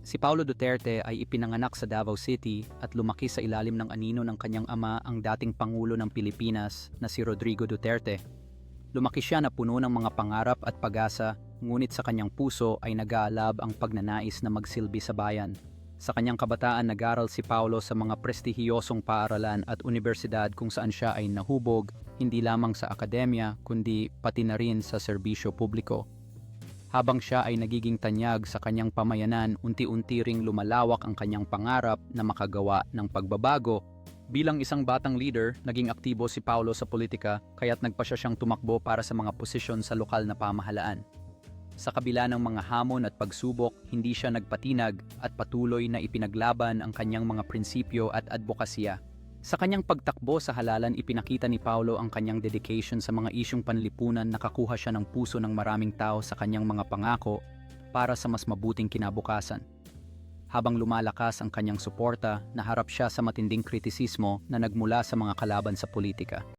Si Paulo Duterte ay ipinanganak sa Davao City at lumaki sa ilalim ng anino ng kanyang ama, ang dating Pangulo ng Pilipinas na si Rodrigo Duterte. Lumaki siya na puno ng mga pangarap at pag-asa, ngunit sa kanyang puso ay nag-aalab ang pagnanais na magsilbi sa bayan. Sa kanyang kabataan, nag-aral si Paulo sa mga prestihiyosong paaralan at universidad kung saan siya ay nahubog, hindi lamang sa akademya kundi pati na rin sa serbisyo publiko. Habang siya ay nagiging tanyag sa kanyang pamayanan, unti-unti ring lumalawak ang kanyang pangarap na makagawa ng pagbabago. Bilang isang batang leader, naging aktibo si Paulo sa politika, kaya't nagpa siyang tumakbo para sa mga posisyon sa lokal na pamahalaan. Sa kabila ng mga hamon at pagsubok, hindi siya nagpatinag at patuloy na ipinaglaban ang kanyang mga prinsipyo at advokasya. Sa kanyang pagtakbo sa halalan, ipinakita ni Paulo ang kanyang dedication sa mga isyung panlipunan. Nakakuha siya ng puso ng maraming tao sa kanyang mga pangako para sa mas mabuting kinabukasan. Habang lumalakas ang kanyang suporta, naharap siya sa matinding kritisismo na nagmula sa mga kalaban sa politika.